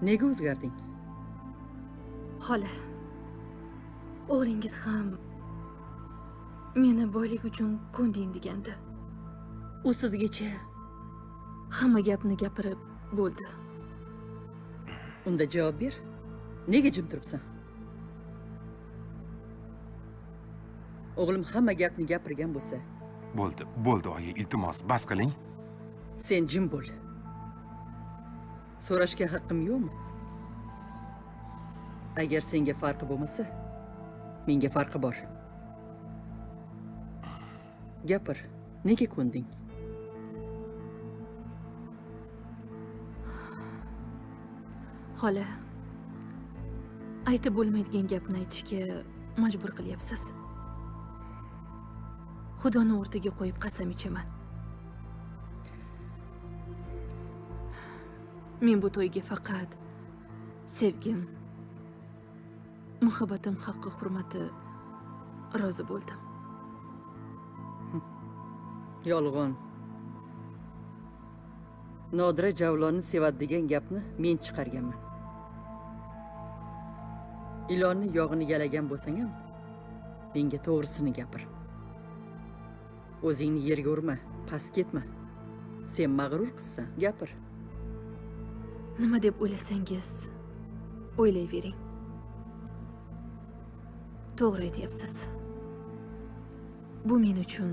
Nega o'zgarding? Xola, o'g'lingiz ham meni boylik uchun ko'nding degandi. U sizgacha hamma gapni gapirib bo'ldi. Unda javob ber. Nega jim turibsan? O'g'lim hamma gapni gapirgan bo'lsa, Bo'ldi oyi, iltimos, bas qiling. sen jim bo'l. So'rashga haqqim yo'qmi? Agar senga farqi bo'lmasa, menga farqi bor. Gapir, nega ko'nding? Xola, aytib bo'lmaydigan gapni aytishga majbur qilyapsiz. Xudoni o'rtaga qo'yib qasam ichaman. Men bu to'yga faqat sevgim, muhabbatim haqqi hurmati rozi bo'ldim. Yolg'on. Nodira Javlonni sevadi degan gapni men chiqarganman. Ilonni yog'ini yalagan bo'lsang ham, menga to'g'risini gapir. O'zingni yerga urma, past ketma. Sen mag'rur qizsan, gapir. Nima deb o'ylasangiz, o'ylayvering. To'g'ri aytyapsiz. Bu men uchun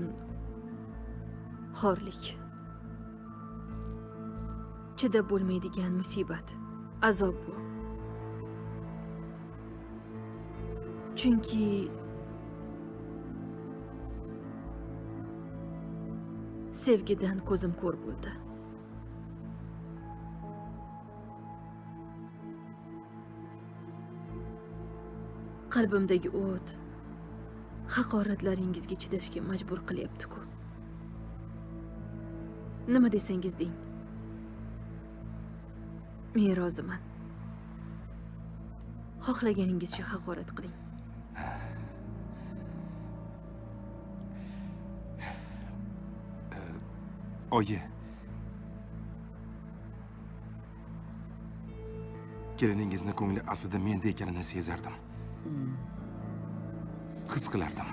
xorlik. Chidab bo'lmaydigan musibat, azob bu. Chunki sevgidan ko'zim ko'r bo'ldi. Qalbimdagi o't haqoratlaringizga chidashga majbur qilyapti-ku. Nima desangiz deng. Men roziman. Xohlaganingizcha haqorat qiling. Oyi. Keliningizni ko'ngli aslida menda ekanini sezardim. His qilardim.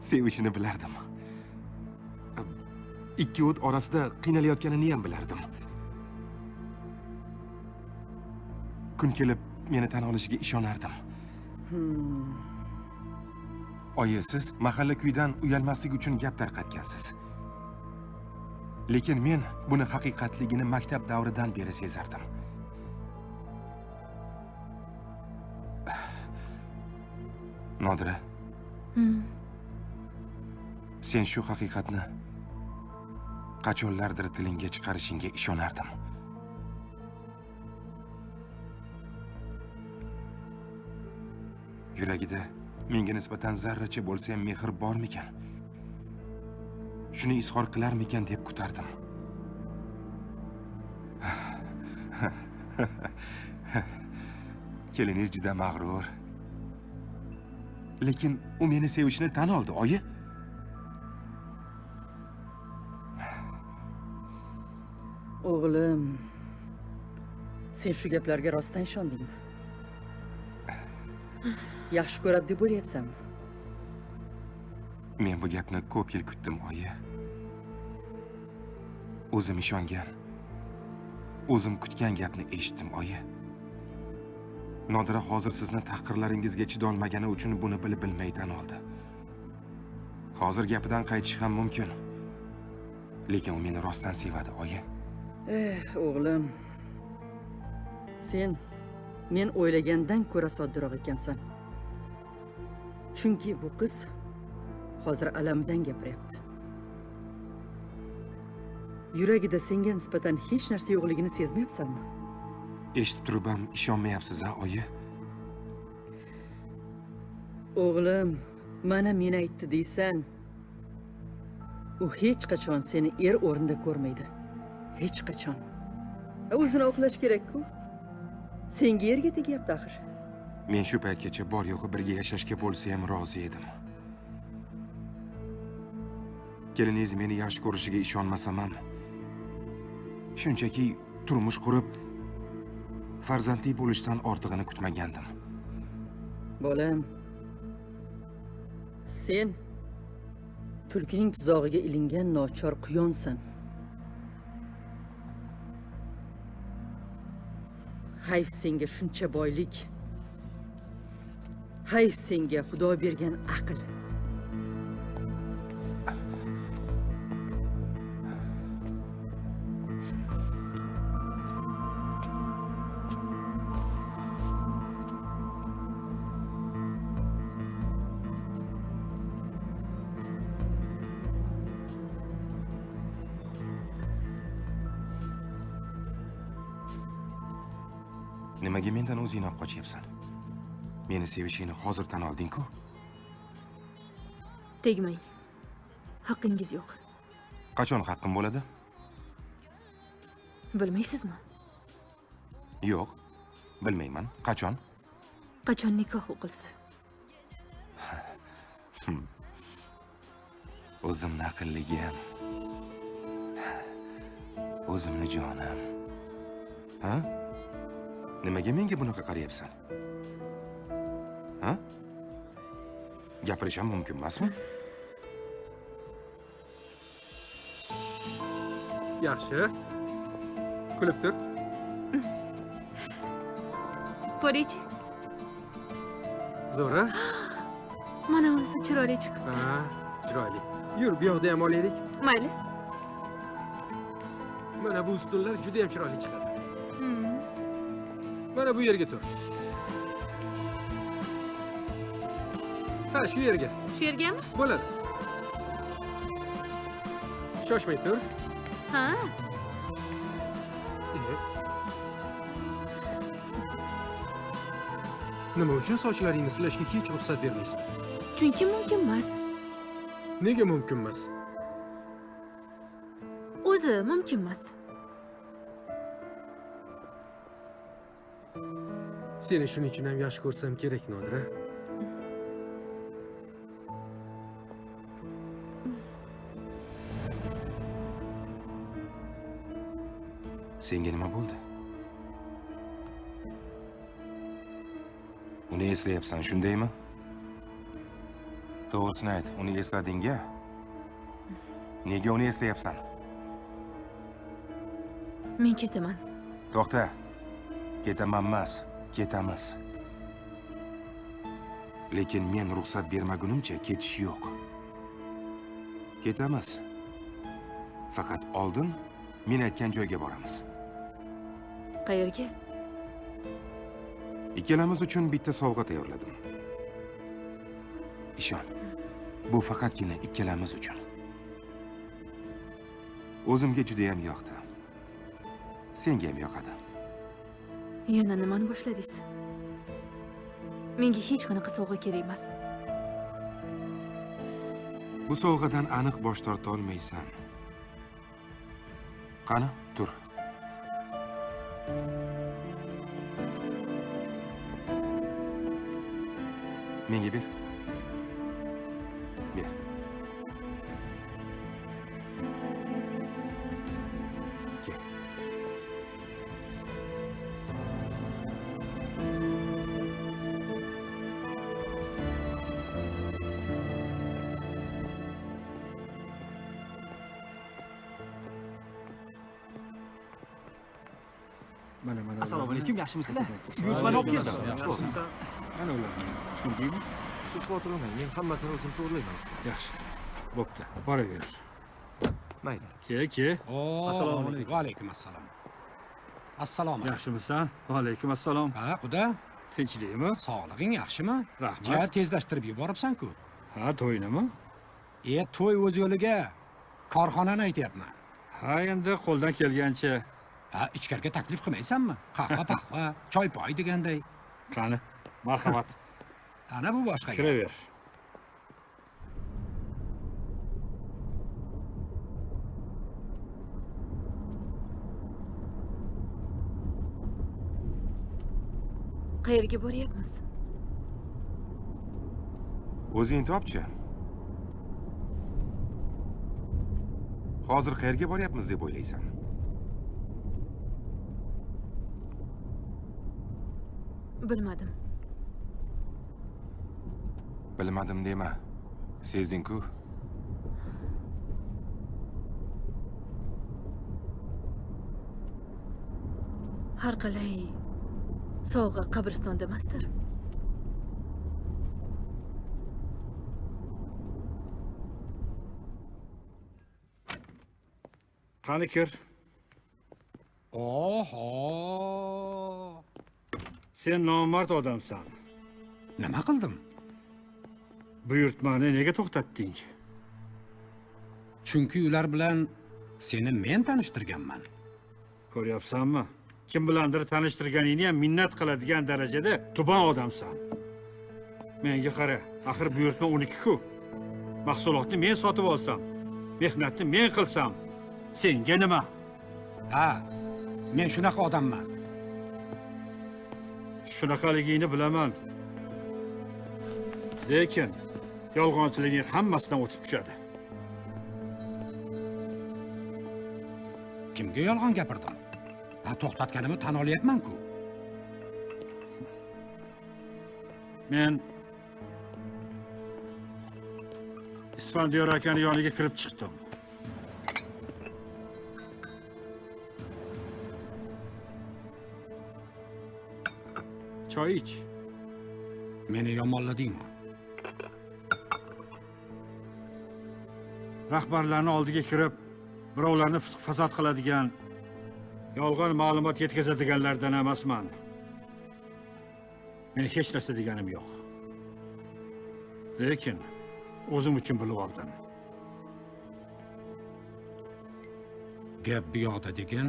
Sevishini bilardim. Ikki o't orasida qiynalayotganini ham bilardim. Kun kelib meni tan olishiga ishonardim. Oyi, siz mahalla kuydan uyalmaslik uchun gap tarqatgansiz. Lekin men buni haqiqatligini maktab davridan beri sezardim. Nodira. Sen shu haqiqatni qachonlardir tilingga chiqarishingga ishonardim. Yuragida menga nisbatan zarracha bo'lsa ham mehr bormikan? Shuni izhor qilarmikan deb kutardim. Keliniz juda mag'rur. Lekin u meni sevishini tan oldi, oyi. O'g'lim, sen shu gaplarga rostdan ishondingmi? Yaxshi ko'radi deb o'ylayapsanmi? Men bu gapni ko'p yil kutdim, oyi. O'zim ishongan, o'zim kutgan gapni eshitdim, oyi. Nodira hozir sizni tahqirlaringizga chidolmagani uchun buni bilib-bilmay tan oldi. Hozir gapidan qaytish ham mumkin. Lekin u meni rostdan sevadi, oyi. O'g'lim. Sen men o'ylagandan ko'ra soddaroq ekansan. Chunki bu qiz hozir alamidan gapiryapti. Yuragida senga nisbatan hech narsa yo'qligini sezmayapsanmi? Eshitib turib ham ishonmayapsiz, oyi? O'g'lim, mana meni aytdi deysan. U hech qachon seni er o'rnida ko'rmaydi. Hech qachon. O'zini oqlash kerak-ku. Senga erga tegyapti axir. Men shu paytgacha bor yo'g'i birga yashashga bo'lsa ham rozi edim. Keliningiz meni yaxshi ko'rishiga ishonmasam ham, shunchaki turmush qurib, farzandli bo'lishdan ortig'ini kutmagandim. Bolam, sen tulkining tuzog'iga ilingan nochor quyonsan. Hayf senga shuncha boylik. Hayf senga Xudo bergan aql. Nimaga mendan o'zing olib qochyapsan? Meni sevishingni hozir tan olding-ku. Tegmang. Haqqingiz yo'q. Qachon haqqim bo'ladi? Bilmaysizmi? Yo'q, bilmayman. Qachon? Qachon nikoh o'qilsa. O'zimni aqlligim. O'zimni jonim. Ha? Nimaga menga bunaqa qarayapsan? Ha? Gapirishim mumkin emasmi? Yaxshi. Kulib tur. Ko'raychi. Zo'ra. Mana unisi chiroyli chiq. Ha, chiroyli. Yur, bu yoqda ham olaylik. Mayli. Mana bu ustunlar juda ham chiroyli chiqadi. Mana bu yerga tur. Ha, shu yerga. Shu yergami? Bo'ladi. Shoshmay tur. Ha? Nima uchun sochlaringni silashga hech ruxsat bermaysan? Chunki mumkin emas. Nega mumkin emas? O'zi mumkin emas. Seni shuning uchun ham yaxshi ko'rsam kerak, Nodira. Senga nima bo'ldi? Uni eslayapsan, shundaymi? To'g'risini ayt, uni eslading-a? Nega uni eslayapsan? Men ketaman. To'xta. Ketaman emas, ketamiz. Lekin men ruxsat bermagunimcha ketish yo'q. Ketamiz. Faqat oldin men aytgan joyga boramiz. Qayerga? Ikkalamiz uchun bitta sovg'a tayyorladim. Ishon. Bu faqatgina ikkalamiz uchun. O'zimga juda ham yoqdi. Senga ham yoqadi. Yana nimani boshladingiz? Menga hech qanaqa sovg'a kerak emas. Bu sovg'adan aniq bosh torta olmaysan. Qani, tur. Menga ber. Ber. Kel. Assalomu alaykum, yaxshimisizlar? Buyurtmani olib keldim. Ana ular. Tushundingmi? Siz xavotir olmang, men hammasini o'zim to'g'rilayman. Yaxshi. Bo'pti. Boraver. Mayli. Ke. Assalomu alaykum. Va alaykum assalom. Assalomu alaykum. Yaxshimisan? Va alaykum assalom. Ha, quda? Tinchlikmi? Sog'lig'ing yaxshimi? Rahmat. Ja, tezlashtirib yuboribsan-ku. Ha, to'ynimi? To'y o'z yo'liga. Korxonani aytyapman. Ha, endi qo'ldan kelgancha. Ha, ichkariga taklif qilmaysanmi? Qahva-pahva, choy-poy deganday. Qani, marhamat. Ana bu boshqa. Kiraver. Qayerga boryapmiz? O'zing topchi. Hozir qayerga boryapmiz deb o'ylaysan? Bilmadim. Bilmadim dema. Sezding-ku. Har qalay sovg'a qabristonda emasdir. Qani kir. Oho! Sen nomard odamsan. Nima qildim? Buyurtmani nega to'xtatding? Chunki ular bilan seni men tanishtirganman. Ko'ryapsanmi? Kim bilandir tanishtirganingni ham minnat qiladigan darajada tuban odamsan. Menga qara, axir buyurtma 12-ku. Mahsulotni men sotib olsam, mehnatni men qilsam, senga nima? Ha, men shunaqa odamman. Shunaqaligingni bilaman. Lekin yolg'onchiliging hammasidan o'tib tushadi. Kimga yolg'on gapirdim? Ha, to'xtatganimni tan olyapman-ku. Men Isfandiyor akani yoniga kirib chiqdim. Choy ich. Meni yomonladingmi? Rahbarlarni oldiga kirib, birovlarni fisq fasod qiladigan, yolg'on ma'lumot yetkazadiganlardan emasman. Men hech narsa deganim yo'q. Lekin o'zim uchun bilib oldim. Gap bu yoqda degan.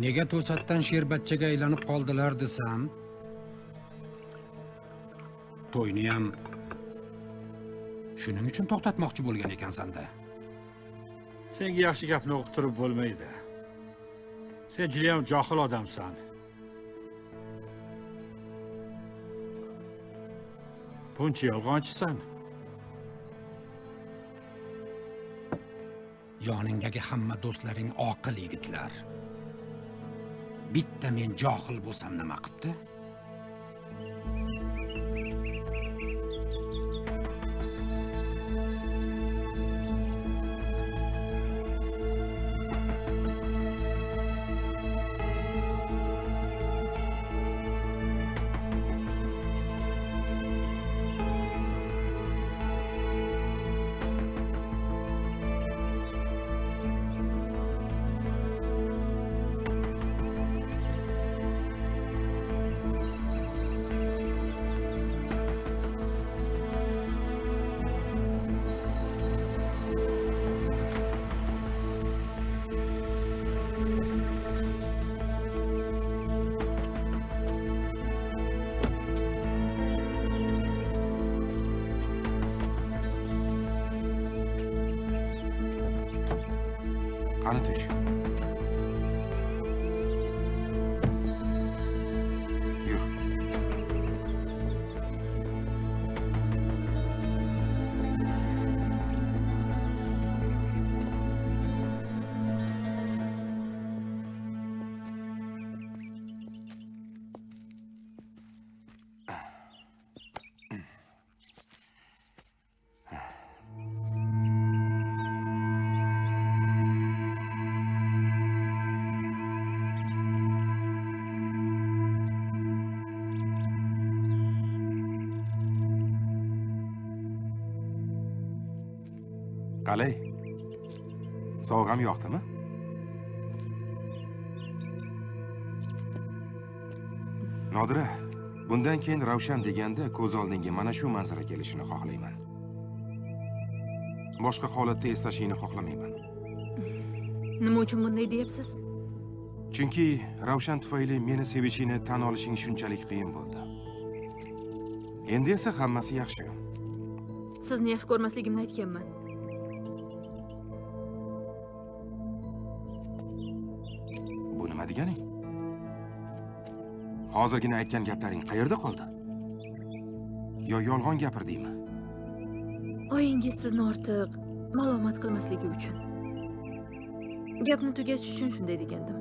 Nega to'satdan sherbatchaga aylanib qoldilar desam, to'yni ham shuning uchun to'xtatmoqchi bo'lgan ekansan-da. Senga yaxshi gapni uqtirib bo'lmaydi. Sen juda ham johil odamsan. Buncha yolg'onchisan. Yoningdagi hamma do'stlaring oqil yigitlar. Bitta men johil bo'lsam nima qilibdi? Qani tush. Yur. Qalay? Sovg'am yoqdimi? Nodira, bundan keyin Ravshan deganda ko'z oldingga mana shu manzara kelishini xohlayman. Boshqa holatda eslashingni xohlamayman. Nima uchun bunday deyapsiz? Chunki Ravshan tufayli meni sevishingni tan olishing shunchalik qiyin bo'ldi. Endi esa hammasi yaxshi. Sizni yaxshi ko'rmasligimni aytganman. Bu nima deganing? Hozirgina aytgan gaplaring qayerda qoldi? Yo yolg'on gapirdingmi? Oyingiz sizni ortiq malomat qilmasligi uchun. Gapni tugatish uchun shunday degandim.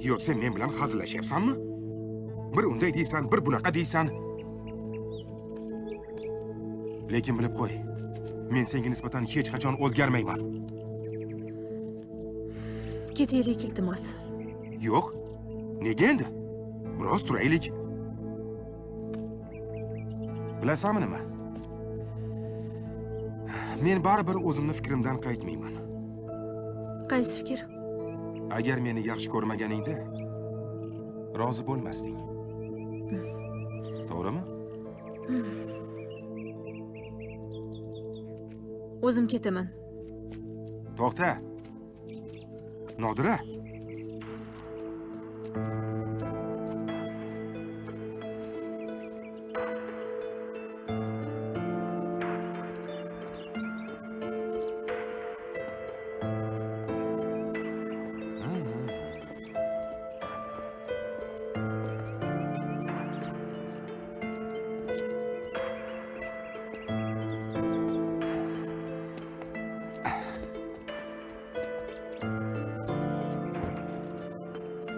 Yo'q, sen men bilan hazillashyapsanmi? Bir unday deysan, bir bunaqa deysan. Lekin bilib qo'y. Men senga nisbatan hech qachon o'zgarmayman. Ketaylik, iltimos. Yo'q. Nega endi? Biroz turaylik. Bilasanmi nima? Men baribir o'zimni fikrimdan qaytmayman. Qaysi fikr? Agar meni yaxshi ko'rmaganingda rozi bo'lmasding. To'g'rimi? O'zim ketaman. To'xta. Nodira.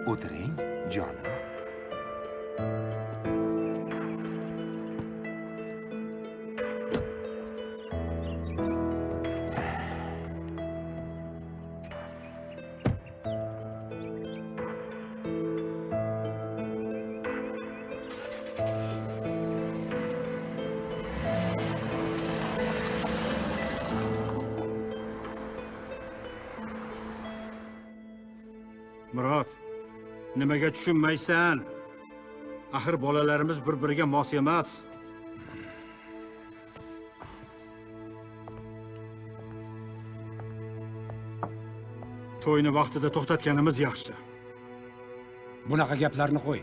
O'tiring, jonim. Murod, nimaga tushunmaysan? Axir bolalarimiz bir-biriga mos emas. To'yni vaqtida to'xtatganimiz yaxshi. Bunaqa gaplarni qo'y.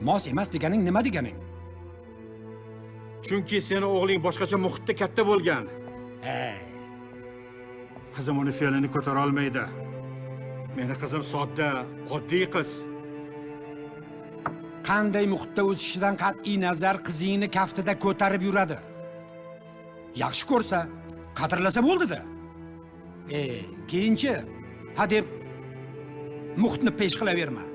Mos emas deganing nima deganing? Chunki seni o'g'ling boshqacha muhitda katta bo'lgan. Qizim uni fe'lini ko'tara olmaydi. Meni qizim sodda, oddiy qiz. Qanday muhitda o'sishidan qat'iy nazar qizingni kaftida ko'tarib yuradi. Yaxshi ko'rsa, qadrlasa bo'ldi-da. Keyinchi ha deb muhitni pesh qilaverma.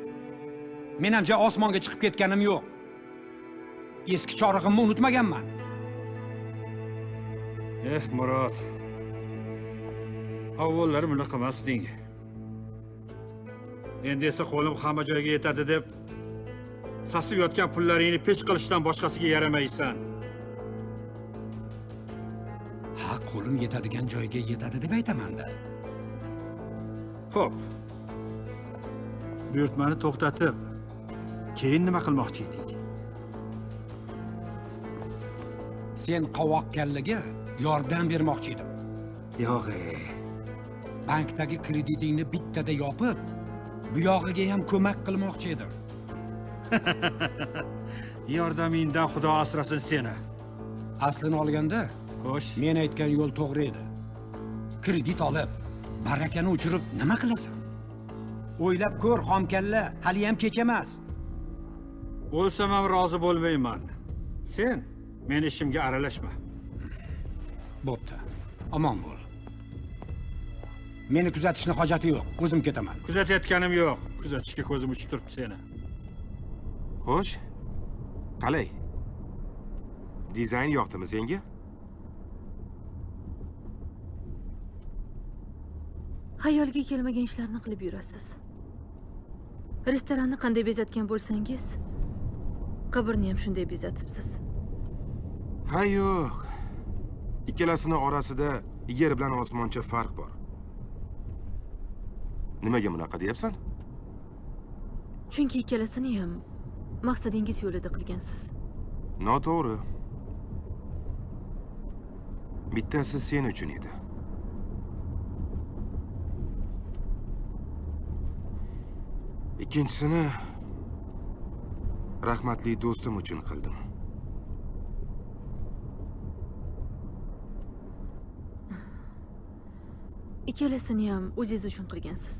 Men ham osmonga chiqib ketganim yo'q. Eski chorig'imni unutmaganman. Murod. Avvallari bunaqa emasding. Endi esa qo'lim hamma joyga yetadi deb sasib yotgan pullaringni pech qilishdan boshqasiga yaramaysan. Ha, qo'lim yetadigan joyga yetadi deb aytaman-da. Xo'p. Buyurtmani to'xtatib, keyin nima qilmoqchi eding? Sen qovoq kallaga yordam bermoqchi edim. Yo'q. Bankdagi kreditingni bittada yopib, bu yog'iga ham ko'mak qilmoqchi edim. Yordamingdan Xudo asrasin seni. Aslini olganda, Xo'sh, men aytgan yo'l to'g'ri edi. Kredit olib, barakani o'chirib nima qilasan? O'ylab ko'r, xomkalla, hali ham kech emas. o'lsam ham rozi bo'lmayman. Sen men ishimga aralashma. Bo'pti. Omon bo'l. Meni kuzatishni hojati yo'q. O'zim ketaman. Kuzatayotganim yo'q. Kuzatishga ko'zim uchib turibdi seni. Xo'sh. Qalay? Dizayn yoqdimi senga? Xayolga kelmagan ishlarni qilib yurasiz. Restoranni qanday bezatgan bo'lsangiz, qabrni ham shunday bezatibsiz. Ha yo'q. Ikkalasini orasida yer bilan osmoncha farq bor. Nimaga bunaqa deyapsan? Chunki ikkalasini ham maqsadingiz yo'lida qilgansiz. Noto'g'ri. Bittasi sen uchun edi. Ikkinchisini rahmatli do'stim uchun qildim. Ikkalasini ham o'zingiz uchun qilgansiz.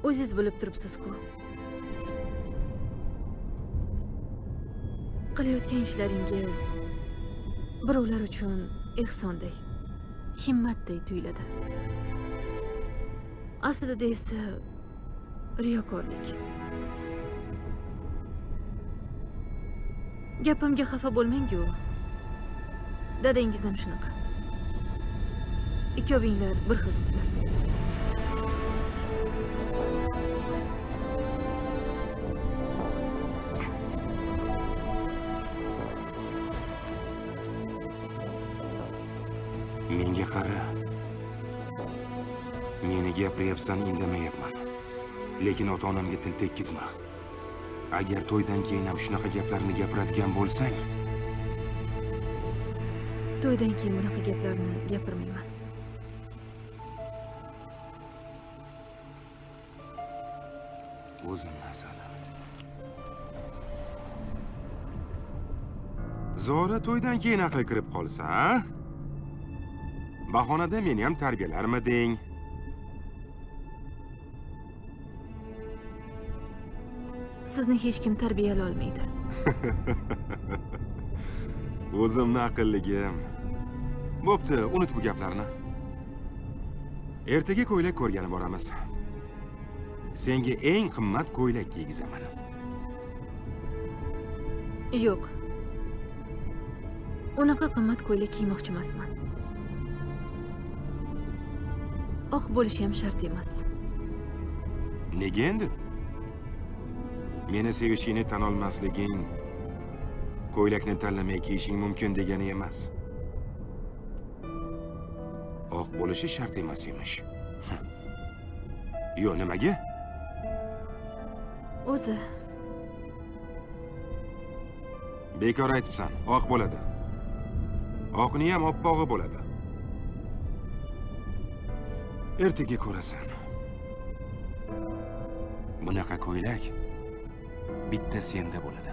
O'zingiz bilib turibsiz-ku. Qilayotgan ishlaringiz birovlar uchun ehsonday, himmatday tuyuladi. Aslida esa riyokorlik. Gapimga xafa bo'lmang-ku. Dadangiz ham shunaqa. Ikkovinglar bir xilsizlar. Menga qara. Meni gapiryapsan, indamayapman. Lekin ota-onamga til tekkizma. Agar to'ydan keyin ham shunaqa gaplarni gapiradigan bo'lsang, To'ydan keyin bunaqa gaplarni gapirmayman. o'zim masala. Zora to'ydan keyin aqli kirib qolsa, ha? Bahonada meni ham tarbiyalarmiding? Sizni hech kim tarbiyalay olmaydi. O'zimni aqlligim. Bo'pti, unut bu gaplarni. Ertaga ko'ylak ko'rgani boramiz. Senga eng qimmat ko'ylak kiygizaman. Yo'q. Unaqa qimmat ko'ylak kiymoqchi emasman. Oq bo'lishi ham shart emas. Nega endi? Meni sevishingni tan olmasliging ko'ylakni tanlamay kiyishing mumkin degani emas. Oq bo'lishi shart emas emish. Yo'q, nimaga? O'zi Bekor aytibsan, oq bo'ladi. Oqni ham oppog'i bo'ladi. Ertaga ko'rasan. Bunaqa ko'ylak bitta senda bo'ladi.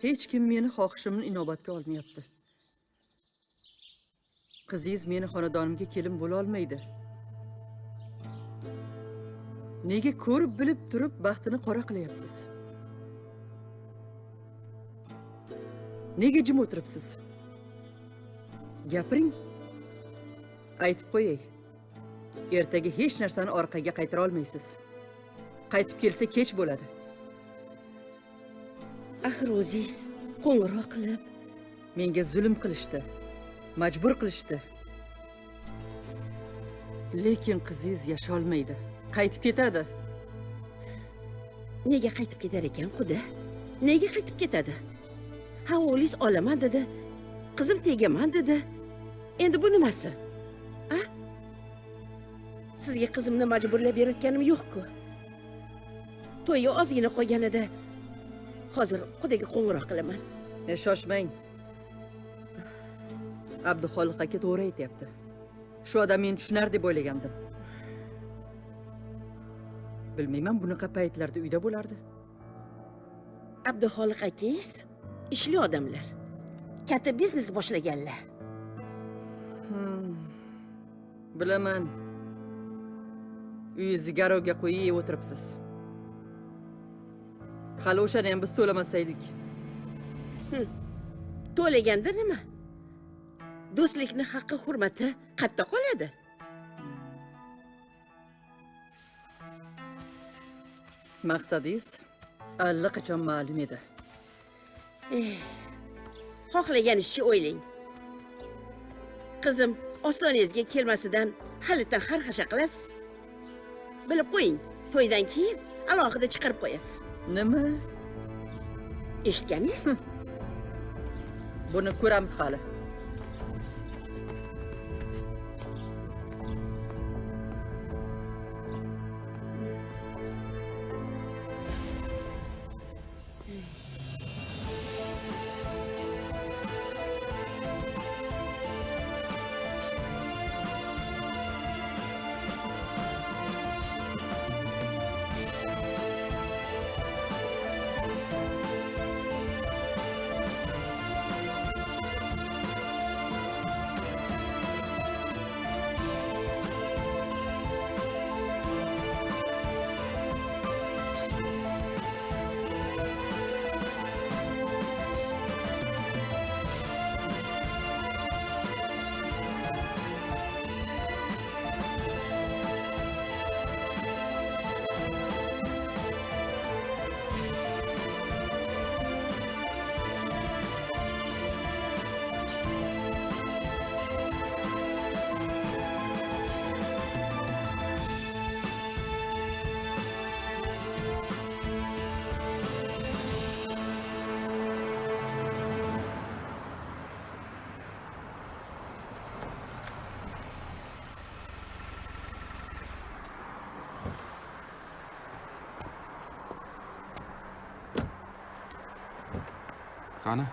Hech kim meni xohishimni inobatga olmayapti. Qizingiz meni xonadonimga kelin bo'la olmaydi. Nega ko'rib bilib turib baxtini qora qilyapsiz? Nega jim o'tiribsiz? Gapiring. Aytib qo'yay. Ertaga hech narsani orqaga qaytara olmaysiz. Qaytib kelsa kech bo'ladi. Axir o'zingiz qo'ng'iroq qilib, Menga zulm qilishdi. Majbur qilishdi. Lekin qizingiz yasha olmaydi. Qaytib ketadi. nega qaytib ketar ekan quda? Nega qaytib ketadi? Ha, o'g'lingiz olaman dedi. Qizim tegaman dedi. Endi bu nimasi? A? Sizga qizimni majburlab berayotganim yo'q-ku. To'yi ozgina qolganida hozir qudaga qo'ng'iroq qilaman. Shoshmang. Abduxoliq aka to'g'ri aytyapti. Shu odam meni tushunar deb o'ylagandim. Bilmayman, bunaqa paytlarda uyda bo'lardi. Abduxoliq akangiz ishli odamlar. Katta biznes boshlaganlar. Bilaman. Uyingizni garovga qo'yib o'tiribsiz. Hali o'shani ham biz to'lamasaydik. To'laganda nima? Do'stlikni haqqi hurmati qayerda qoladi? Maqsadingiz allaqachon ma'lum edi. Xohlaganingizcha o'ylang. Qizim ostonangizga kelmasidan halitdan xarxasha qilasiz. Bilib qo'ying, to'ydan keyin alohida chiqarib qo'yasiz. Nima? Eshitganingiz? Buni ko'ramiz hali. Qani?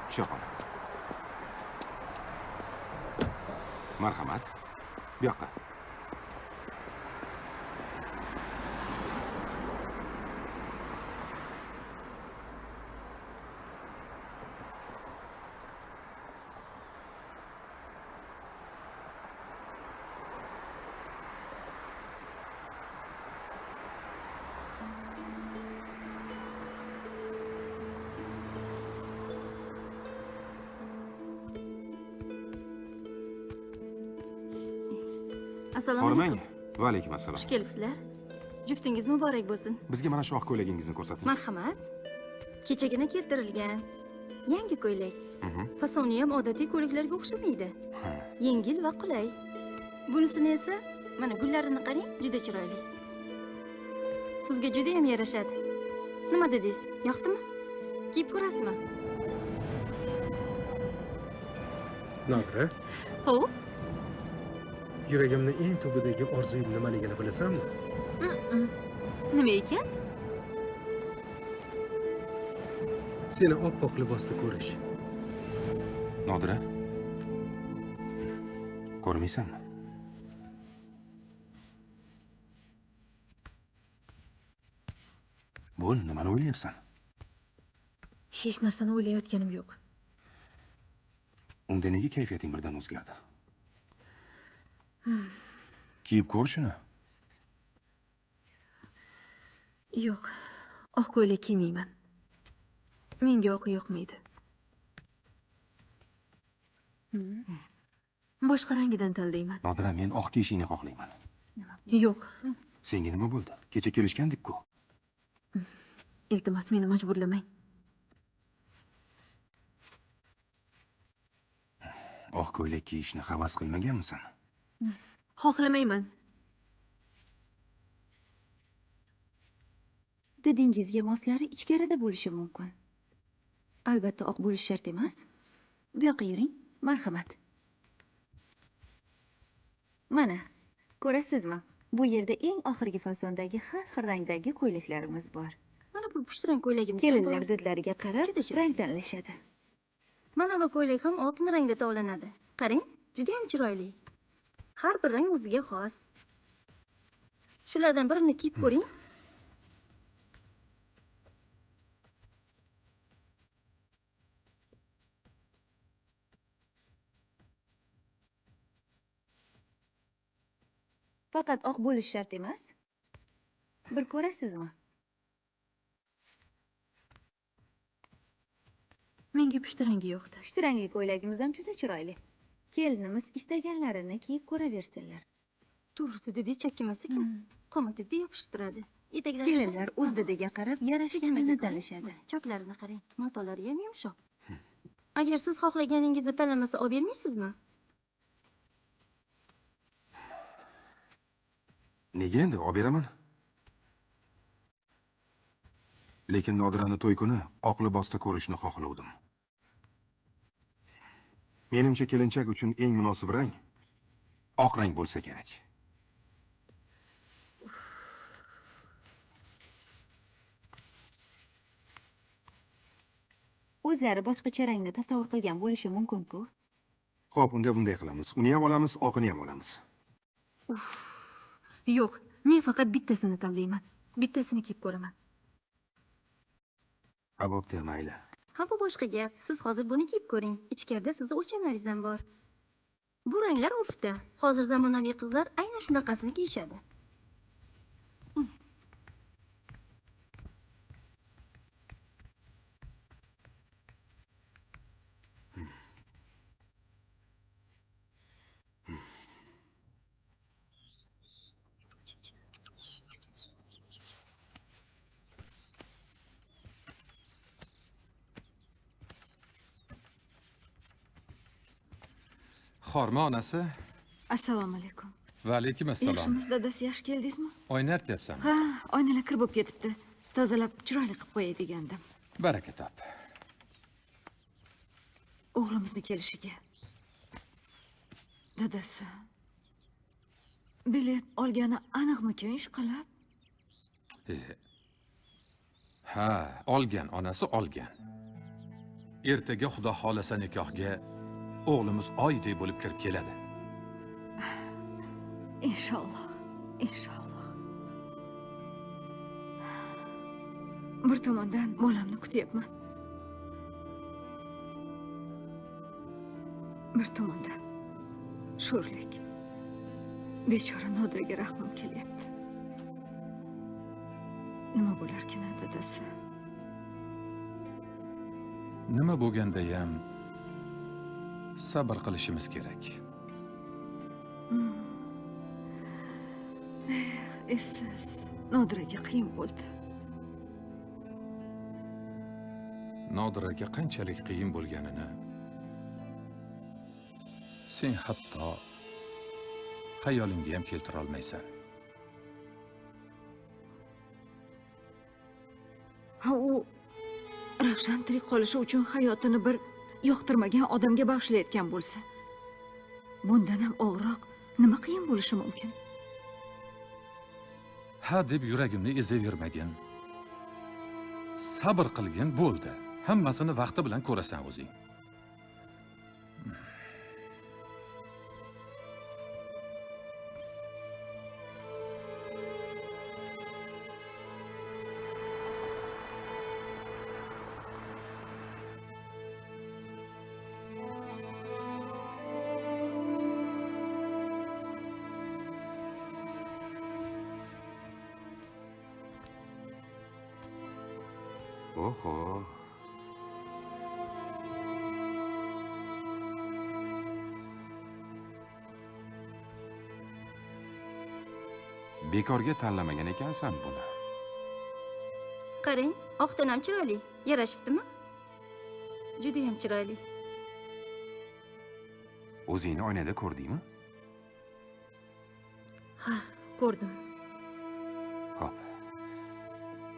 Tusha qol. Marhamat. Bu yoqqa. Assalomu Hormang. alaykum. Va alaykum assalom. Xush kelibsizlar. Juftingiz muborak bo'lsin. Bizga mana shu oq ko'ylagingizni ko'rsating. Marhamat. Kechagina keltirilgan. Yangi ko'ylak. Fasoni ham odatiy ko'ylaklarga o'xshamaydi. Yengil va qulay. Bunisini esa mana gullarini qarang, juda chiroyli. Sizga juda ham yarashadi. Nima dedingiz? Yoqdimi? Kiyib ko'rasizmi? Nodira, Ho? yuragimni eng tubidagi orzuyim nimaligini bilasanmi? Nima ekan? Seni oppoq libosda ko'rish. Nodira. Ko'rmaysanmi? Bu nimani o'ylayapsan? Hech narsani o'ylayotganim yo'q. Unda nega kayfiyating birdan o'zgardi? Kiyib ko'r shuni. Yo'q. Oq ko'ylak kiymayman. Menga oq yoqmaydi. Boshqa rangidan tanlayman. Nodira, men oq kiyishingni xohlayman. Yo'q. Senga nima bo'ldi? Kecha kelishgandik-ku. Iltimos, meni majburlamang. Oq ko'ylak kiyishni havas qilmaganmisan? Xohlamayman. Didingizga moslari ichkarida bo'lishi mumkin. Albatta oq bo'lishi shart emas. Bu yoqqa yuring. Marhamat. Mana, ko'rasizmi? Bu yerda eng oxirgi fasondagi har xil rangdagi ko'ylaklarimiz bor. Mana bu pushtirang ko'ylagim. Kelinlar didlariga qarab rang tanlashadi. Mana bu ko'ylak ham oltin rangda tovlanadi. Qarang, juda ham chiroyli. Har bir rang o'ziga xos. Shulardan birini kiyib ko'ring. Faqat oq bo'lishi shart emas. Bir ko'rasizmi? Menga pushti rangi yoqdi. Pushti rangli ko'ylagimiz ham juda chiroyli. Kelinimiz istaganlarini kiyib ko'raversinlar. To'g'risi dedi chakkimas ekan. Qomatingizga yopishib turadi. Etaklari Kelinlar o'z didiga qarab yarashganini tanlashadi. choklarini qarang. Matolari ham yumshoq. Agar siz xohlaganingizni tanlamasa olib bermaysizmi? Nega endi olib beraman? Lekin Nodirani to'y kuni oq libosda ko'rishni xohlovdim. Menimcha kelinchak uchun eng munosib rang oq rang bo'lsa kerak. O'zlari boshqacha rangni tasavvur qilgan bo'lishi mumkin-ku. Xo'p, unda bunday qilamiz. Uni ham olamiz, oqini ham olamiz. Yo'q, men faqat bittasini tanlayman. Bittasini kiyib ko'raman. Ha, bo'pti, mayli. Ha, bu boshqa gap. Siz hozir buni kiyib ko'ring. Ichkarida sizni o'lchamlaringiz ham bor. Bu ranglar urfda. Hozir zamonaviy qizlar aynan shunaqasini kiyishadi. Xorma onasi. Assalomu alaykum. Va alaykum assalom. Yaxshimisiz, dadasi, yaxshi keldingizmi? Oyna artyapsan. Ha, oynalar kir bo'lib ketibdi. Tozalab chiroyli qilib qo'yay degandim. Baraka top. O'g'limizni kelishiga. Dadasi. Bilet olgani aniqmikan ishqilib? Ha, olgan, onasi olgan. Ertaga Xudo xolasa nikohga o'g'limiz oydek bo'lib kirib keladi. Inshaalloh, inshaalloh. Bir tomondan bolamni kutyapman. Bir tomondan sho'rlik. Bechora Nodiraga rahmim kelyapti. Nima bo'larkin dadasi? Nima bo'lganda ham sabr qilishimiz kerak. Esiz, Nodiraga qiyin bo'ldi. Nodiraga qanchalik qiyin bo'lganini sen hatto xayolingga ham keltira olmaysan. Ha, u Ravshan tirik qolishi uchun hayotini bir yoqtirmagan odamga bag'ishlayotgan bo'lsa, bundan ham og'irroq nima qiyin bo'lishi mumkin? Ha deb yuragimni ezavermagin. Sabr qilgin bo'ldi. Hammasini vaqti bilan ko'rasan o'zing. Oho. Bekorga tanlamagan ekansan buni. Qarang, oqdan ham chiroyli. Yarashibdimi? Juda ham chiroyli. O'zingni oynada ko'rdingmi? Ha, ko'rdim. Xo'p.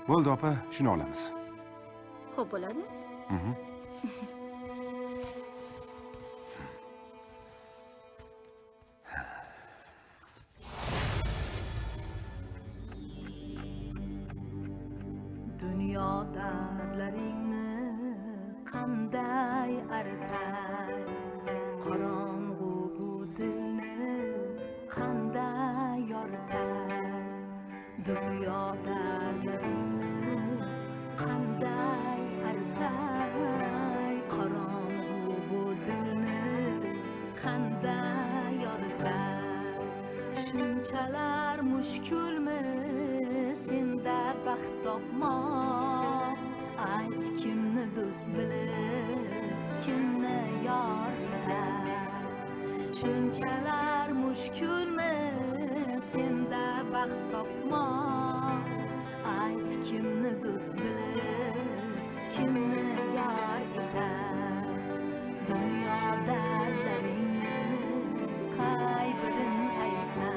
Bo'ldi opa, shuni olamiz. Xo'p bo'ladi. Dunyo dardlaringni qanday artar, qorong'u bu dilni qanday yoritar. Dunyo dardlaringni qanday artar, qorong'u bu dilni qanday yoritar. Shunchalar mushkulmi senda baxt topmoq? Ayt, kimni do'st bilib, kimni yor etar? Shunchalar mushkulmi senda baxt topmoq? Ayt, kimni do'st bilib, kimni yor etar? Dunyo dardlaringni qay birin aytar?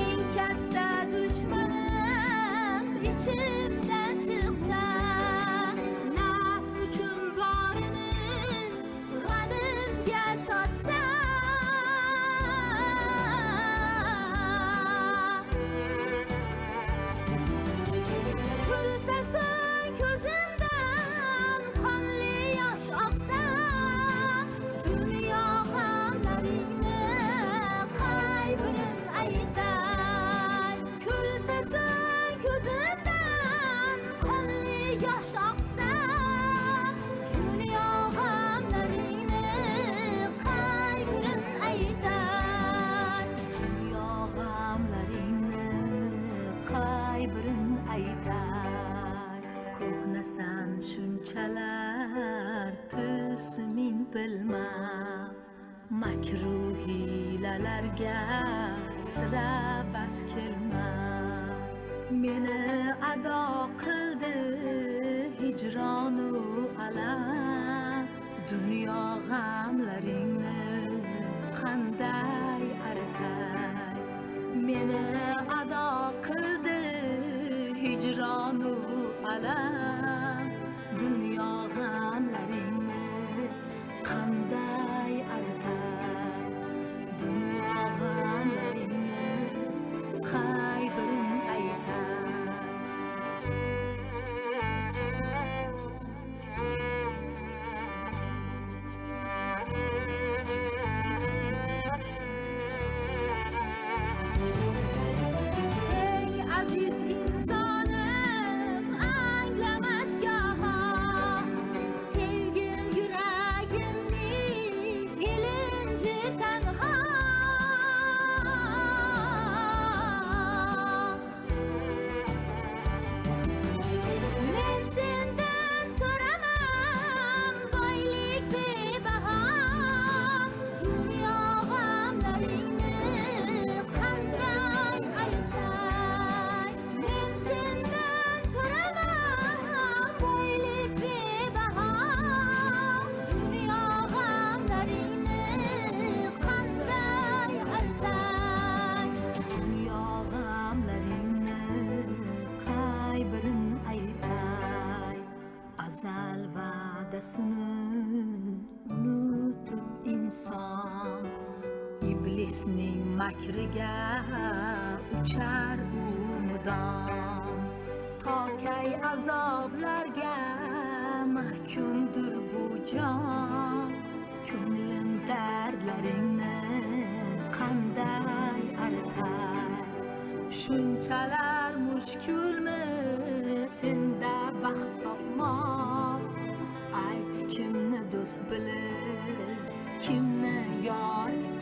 Eng katta dushmanim ichimdan chiqsa, nafs uchun borini g'animga sotsa, kulsa so'ng ko'zimdan qonli yosh oqsa, dunyo g'amlaringni qay birin aytay? Kulsa so'ng ko'zimdan qonli yosh oqsa, dunyo g'amlaringni qay birin aytay? Dunyo g'amlaringni qay birin aytay? Ko'hnasan shunchalar tilsiming bilma, makru hiylalarga sira bas kelma. Meni ado qildi hijronu alam, dunyo g'amlaringni qanday artay? Meni ado qildi hijronu alam, dunyo g'amlaringni va'dasini unutib inson iblisning makriga uchar u mudom tokay azoblarga mahkumdir bu jon ko'nglim dardlaringni qanday aritar shunchalar mushkulmi senda baxt topmoq ayt kimni do'st bilib kimni yor etar